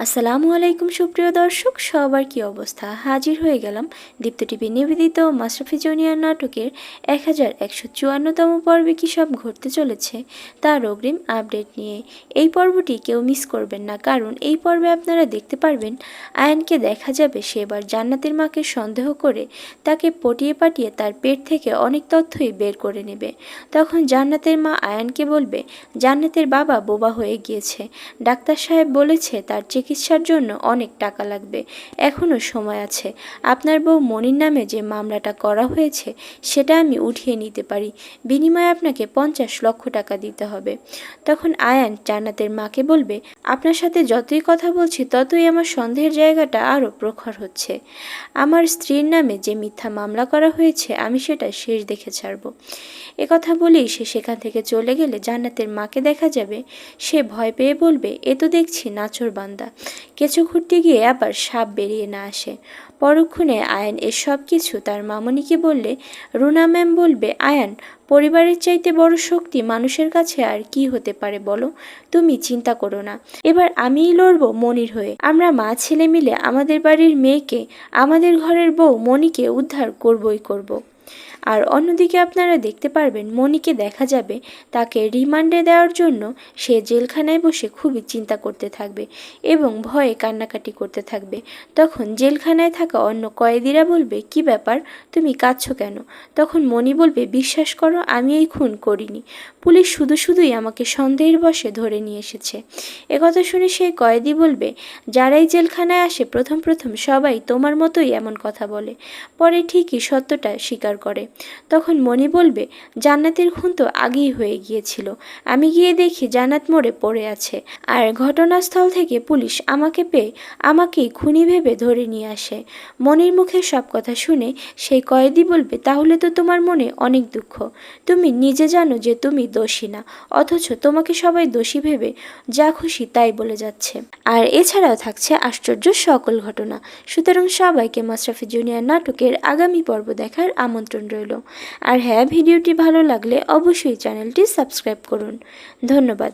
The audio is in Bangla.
আসসালামু আলাইকুম সুপ্রিয় দর্শক, সবার কি অবস্থা? হাজির হয়ে গেলাম দীপ্ত টিভি নিবেদিত মাশরাফি জুনিয়র নাটকের 1154তম পর্বে কি সব ঘটতে চলেছে তার অগ্রিম আপডেট নিয়ে। এই পর্বটি কেউ মিস করবেন না, কারণ এই পর্বে আপনারা দেখতে পারবেন আয়ানকে দেখা যাবে সে এবার জান্নাতের মাকে সন্দেহ করে তাকে পটিয়ে পাঠিয়ে তার পেট থেকে অনেক তথ্যই বের করে নেবে। তখন জান্নাতের মা আয়ানকে বলবে জান্নাতের বাবা বোবা হয়ে গিয়েছে, ডাক্তার সাহেব বলেছে তার চিকিৎসার জন্য অনেক টাকা লাগবে, এখনও সময় আছে। আপনার বউ মনির নামে যে মামলাটা করা হয়েছে সেটা আমি উঠিয়ে নিতে পারি, বিনিময়ে আপনাকে 50 লক্ষ টাকা দিতে হবে। তখন আয়ান জান্নাতের মাকে বলবে আপনার সাথে যতই কথা বলছি ততই আমার সন্দেহের জায়গাটা আরও প্রখর হচ্ছে। আমার স্ত্রীর নামে যে মিথ্যা মামলা করা হয়েছে আমি সেটা শেষ দেখে ছাড়ব। একথা বলেই সে সেখান থেকে চলে গেলে জান্নাতের মাকে দেখা যাবে সে ভয় পেয়ে বলবে এ তো দেখছি নাছোড় বান্দা, কেঁচো খুঁড়তে গিয়ে আবার সাপ বেরিয়ে না আসে। পরক্ষণে আয়ান এসব কিছু তার মামনিকে বললে রুনা ম্যাম বলবে আয়ান, পরিবারের চাইতে বড় শক্তি মানুষের কাছে আর কি হতে পারে বলো? তুমি চিন্তা করো না, এবার আমিই লড়বো মনির হয়ে। আমরা মা ছেলে মিলে আমাদের বাড়ির মেয়েকে, আমাদের ঘরের বউ মনিকে উদ্ধার করবই করব। আর অন্যদিকে আপনারা দেখতে পারবেন মনিকে দেখা যাবে তাকে রিমান্ডে দেওয়ার জন্য সে জেলখানায় বসে খুবই চিন্তা করতে থাকবে এবং ভয়ে কান্নাকাটি করতে থাকবে। তখন জেলখানায় থাকা অন্য কয়েদিরা বলবে কি ব্যাপার, তুমি কাঁদছো কেন? তখন মনি বলবে বিশ্বাস করো আমি এই খুন করিনি, পুলিশ শুধুই আমাকে সন্দেহের বশে ধরে নিয়ে এসেছে। একথা শুনে সেই কয়েদি বলবে যারাই জেলখানায় আসে প্রথম সবাই তোমার মতোই এমন কথা বলে, পরে ঠিকই সত্যটা স্বীকার করে। তখন মনি বলবে জান্নাতের খুন তো আগেই হয়ে গিয়েছিল, আমি গিয়ে দেখি জান্নাত মরে পড়ে আছে, আর ঘটনাস্থল থেকে পুলিশ আমাকে পেয়ে আমাকেই খুনি ভেবে ধরে নিয়ে আসে। মনির মুখে সব কথা শুনে সেই কয়েদি বলবে তাহলে তো তোমার মনে অনেক দুঃখ, তুমি নিজে জানো যে তুমি দোষী না, অথচ তোমাকে সবাই দোষী ভেবে যা খুশি তাই বলে যাচ্ছে। আর এছাড়াও থাকছে আশ্চর্য সকল ঘটনা। সুতরাং সবাইকে মাশরাফি জুনিয়র নাটকের আগামী পর্ব দেখার আমন্ত্রণ রইল। আর হ্যাঁ, ভিডিওটি ভালো লাগলে অবশ্যই চ্যানেলটি সাবস্ক্রাইব করুন। ধন্যবাদ।